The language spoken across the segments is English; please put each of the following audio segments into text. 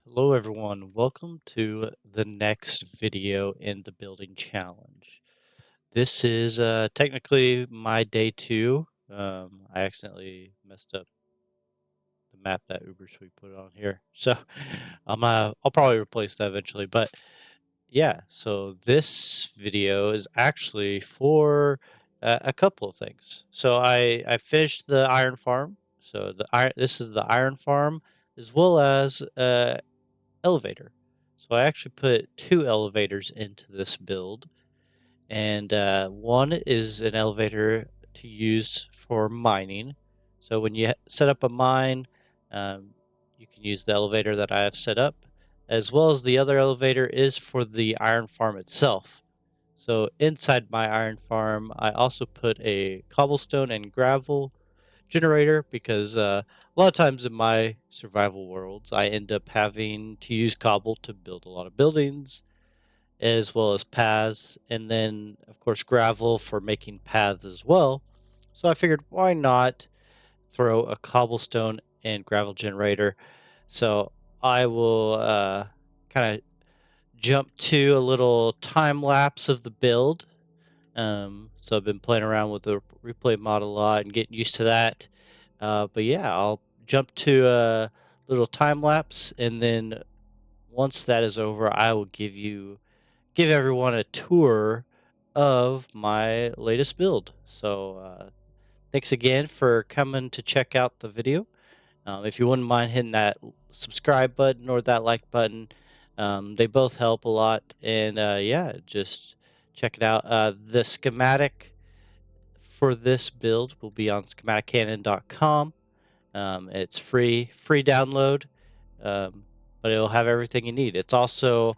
Hello everyone, welcome to the next video in the building challenge. This is technically my day two. I accidentally messed up the map that Uber Suite put on here. So I'll probably replace that eventually. But yeah, so this video is actually for a couple of things. So I finished the iron farm. So this is the iron farm as well as elevator. So I actually put two elevators into this build, and one is an elevator to use for mining. So when you set up a mine, um, you can use the elevator that I have set up, as well as the other elevator is for the iron farm itself. So inside my iron farm, I also put a cobblestone and gravel generator because a lot of times in my survival worlds, I end up having to use cobble to build a lot of buildings as well as paths, and then, of course, gravel for making paths as well. So I figured, why not throw a cobblestone and gravel generator? So I will kind of jump to a little time lapse of the build. So I've been playing around with the replay mod a lot and getting used to that. But yeah, I'll jump to a little time lapse, and then once that is over, I will give everyone a tour of my latest build. So thanks again for coming to check out the video. If you wouldn't mind hitting that subscribe button or that like button, they both help a lot. And yeah, just check it out. The schematic for this build will be on schematiccannon.com. It's free download, um, but it'll have everything you need. It's also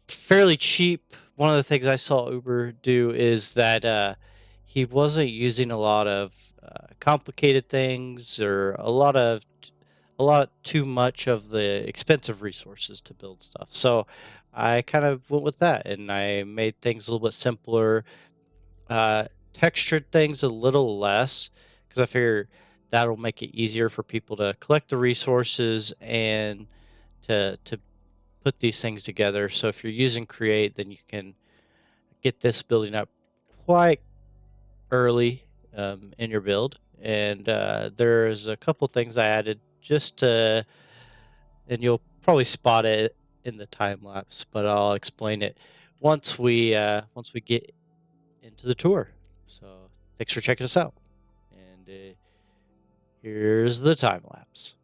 fairly cheap. One of the things I saw Uber do is that he wasn't using a lot of complicated things or a lot too much of the expensive resources to build stuff. So I kind of went with that, and I made things a little bit simpler, textured things a little less because I figure that'll make it easier for people to collect the resources and to put these things together. So if you're using Create, then you can get this building up quite early in your build. And there's a couple things I added just to, and you'll probably spot it in the time lapse, but I'll explain it once we get into the tour. So thanks for checking us out. And here's the time lapse.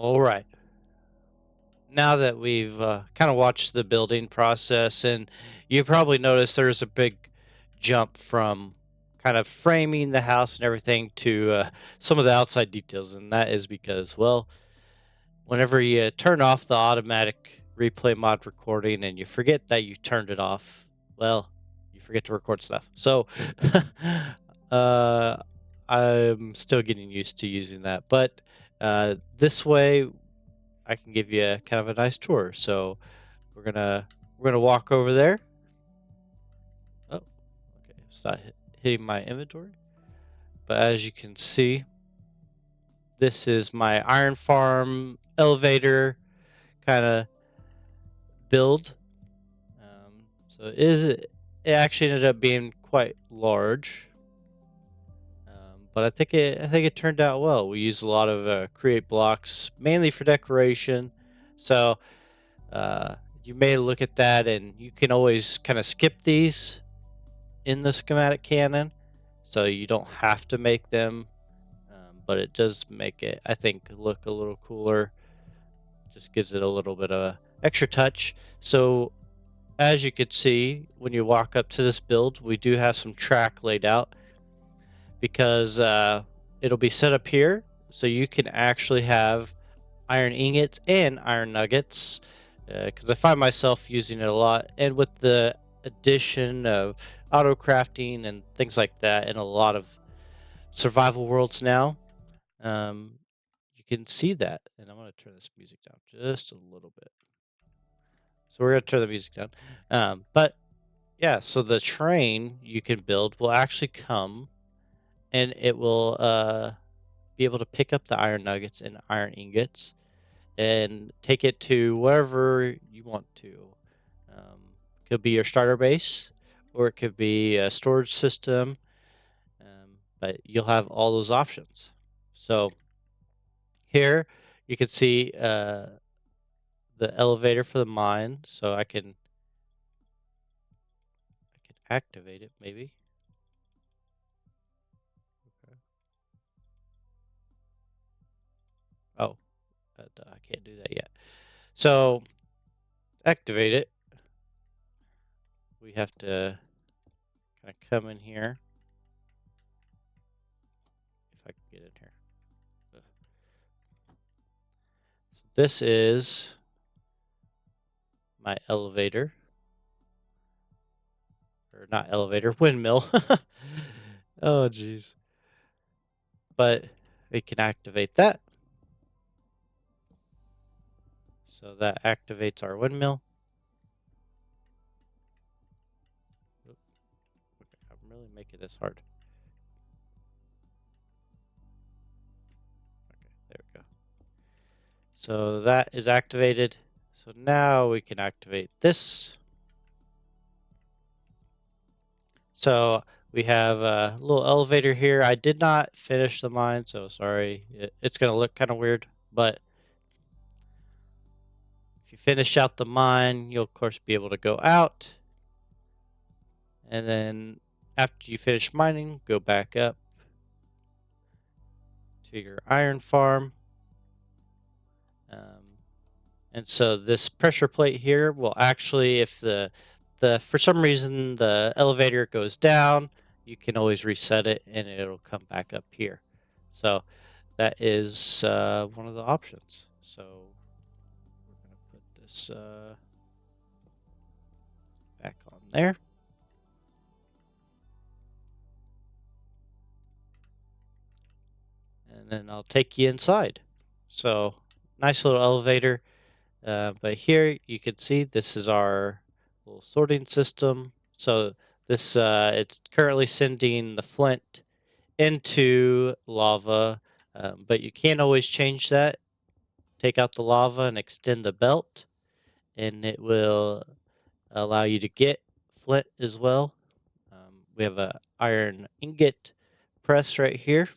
All right. Now that we've kind of watched the building process, and you probably noticed there's a big jump from kind of framing the house and everything to some of the outside details, and that is because, well, whenever you turn off the automatic replay mod recording and you forget that you turned it off, well, you forget to record stuff. So, uh, I'm still getting used to using that, but this way I can give you a kind of a nice tour. So we're gonna walk over there. Oh, okay. It's not hitting my inventory, but as you can see, this is my iron farm elevator kind of build. So it actually ended up being quite large, but I think it turned out well. We used a lot of create blocks mainly for decoration, so uh, you may look at that and you can always kind of skip these in the schematic canon, so you don't have to make them. But it does make it, I think, look a little cooler. Just gives it a little bit of a extra touch. So as you can see, when you walk up to this build, we do have some track laid out because it'll be set up here, so you can actually have iron ingots and iron nuggets. Because I find myself using it a lot, and with the addition of auto crafting and things like that in a lot of survival worlds now, um, you can see that. And I'm going to turn this music down just a little bit. So we're going to turn the music down. But yeah, so the train you can build will actually come and it will be able to pick up the iron nuggets and iron ingots and take it to wherever you want to. Um, could be your starter base, or it could be a storage system, but you'll have all those options. So here you can see the elevator for the mine. So I can activate it maybe. Okay. Oh, but, I can't do that yet. So activate it. We have to kind of come in here. If I can get in here. Ugh. So this is my elevator, or not elevator, windmill. Oh, jeez. But we can activate that. So that activates our windmill. Oop, okay, I'm really making this hard. Okay, there we go. So that is activated. So now we can activate this. So we have a little elevator here. I did not finish the mine, so sorry. It's going to look kind of weird, but if you finish out the mine, you'll of course be able to go out. And then after you finish mining, go back up to your iron farm. Um, and so this pressure plate here will actually, if the for some reason the elevator goes down, you can always reset it and it'll come back up here. So that is one of the options. So we're going to put this back on there. And then I'll take you inside. So nice little elevator. But here you can see this is our little sorting system. So this it's currently sending the flint into lava, but you can't always change that. Take out the lava and extend the belt, and it will allow you to get flint as well. We have a iron ingot press right here,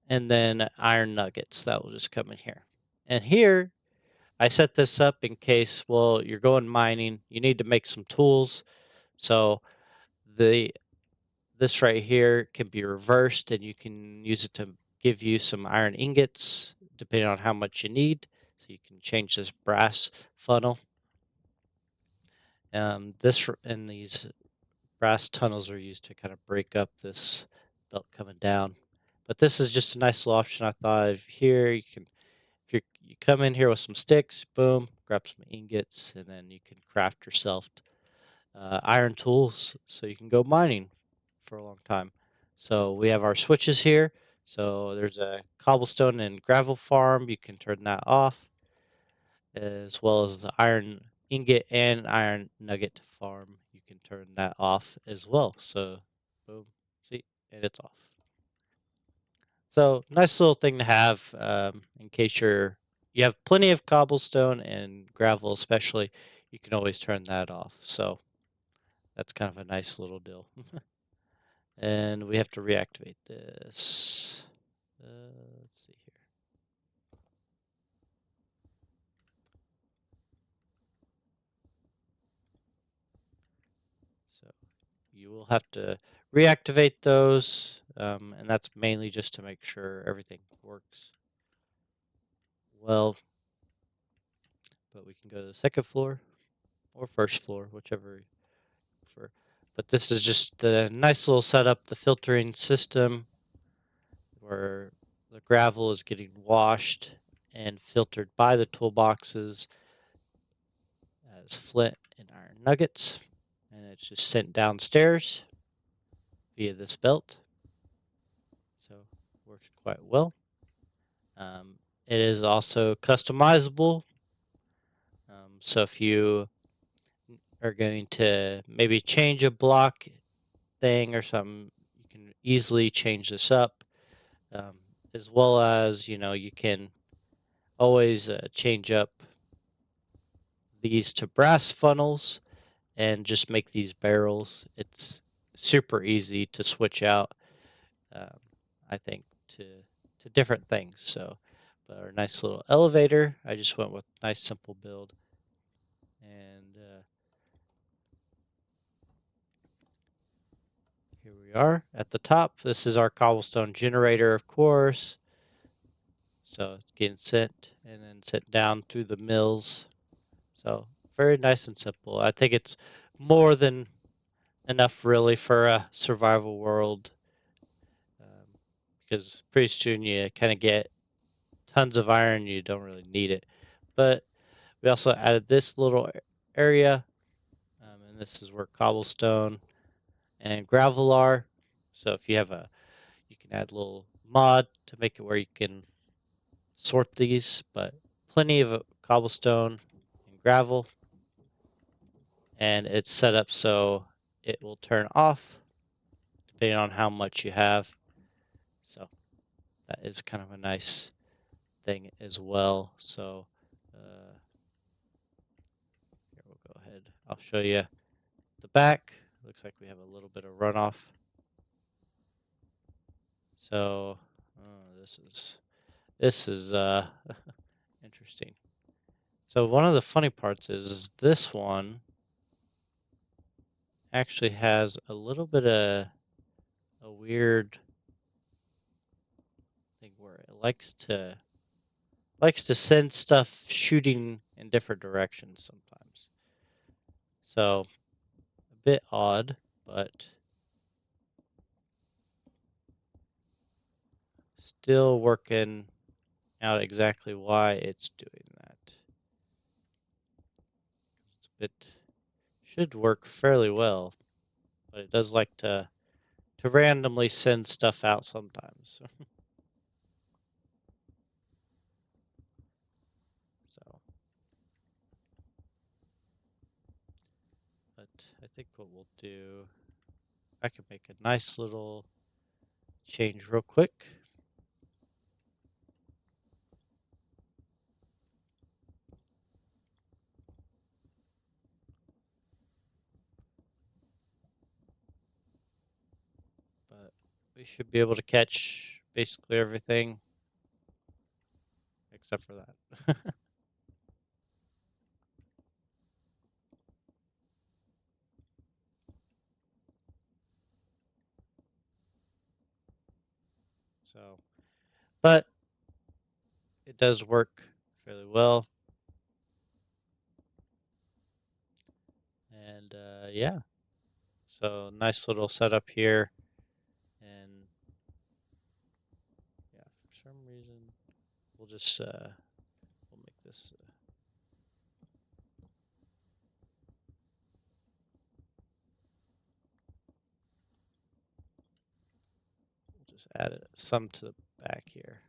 and then iron nuggets that will just come in here. And here I set this up in case, well, you're going mining, you need to make some tools. So the this right here can be reversed and you can use it to give you some iron ingots, depending on how much you need. So you can change this brass funnel. And these brass tunnels are used to kind of break up this belt coming down. But this is just a nice little option I thought of here. You can, if you come in here with some sticks, boom, grab some ingots, and then you can craft yourself iron tools so you can go mining for a long time. So we have our switches here. So there's a cobblestone and gravel farm. You can turn that off, as well as the iron ingot and iron nugget farm. You can turn that off as well. So boom, see, and it's off. So nice little thing to have in case you have plenty of cobblestone and gravel, especially. You can always turn that off. So that's kind of a nice little deal. And we have to reactivate this. Uh, let's see here. So you will have to reactivate those, and that's mainly just to make sure everything works well. But we can go to the second floor or first floor, whichever you prefer. But this is just the nice little setup, the filtering system where the gravel is getting washed and filtered by the toolboxes as flint and iron nuggets. And it's just sent downstairs via this belt. So works quite well. It is also customizable. So if you are going to maybe change a block thing or something, you can easily change this up. As well as, you can always change up these to brass funnels and just make these barrels. It's super easy to switch out, um, I think, to different things. So, but our nice little elevator, I just went with nice simple build. And here we are at the top. This is our cobblestone generator, of course. So it's getting sent and then sent down through the mills. So very nice and simple. I think it's more than enough really for a survival world, because pretty soon you kind of get tons of iron. You don't really need it. But we also added this little area, and this is where cobblestone and gravel are. So if you can add a little mod to make it where you can sort these, but plenty of cobblestone and gravel, and it's set up so it will turn off depending on how much you have. So that is kind of a nice thing as well. So here we'll go ahead. I'll show you the back. Looks like we have a little bit of runoff. So this is interesting. So one of the funny parts is this one actually has a little bit of a weird thing where it likes to send stuff shooting in different directions sometimes. So a bit odd, but still working out exactly why it's doing that. It's a bit should work fairly well, but it does like to randomly send stuff out sometimes. So, but I think what we'll do, I can make a nice little change real quick. But we should be able to catch basically everything except for that. So but it does work fairly well. And yeah, so nice little setup here. And yeah, for some reason, we'll just we'll make this. We'll just add some to the back here.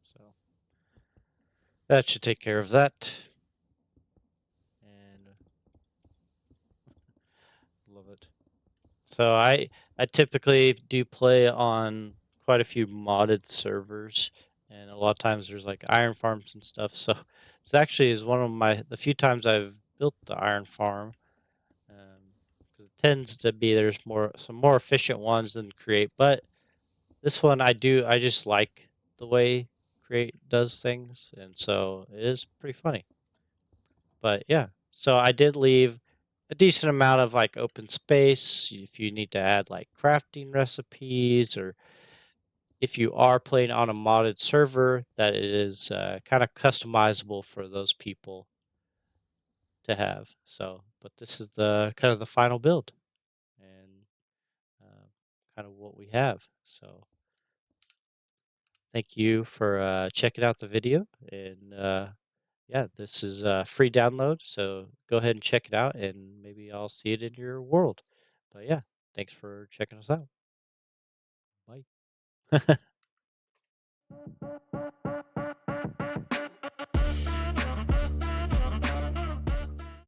So that should take care of that. And love it. So I typically do play on quite a few modded servers, and a lot of times there's like iron farms and stuff. So this actually is one of the few times I've built the iron farm. Because it tends to be there's some more efficient ones than create, but this one I just like the way create does things, and so it is pretty funny. But yeah, so I did leave a decent amount of like open space if you need to add like crafting recipes, or if you are playing on a modded server that it is kind of customizable for those people to have. So, but this is the kind of the final build and kind of what we have. So thank you for checking out the video. And yeah, this is a free download. So go ahead and check it out, and maybe I'll see it in your world. But yeah, thanks for checking us out. Bye.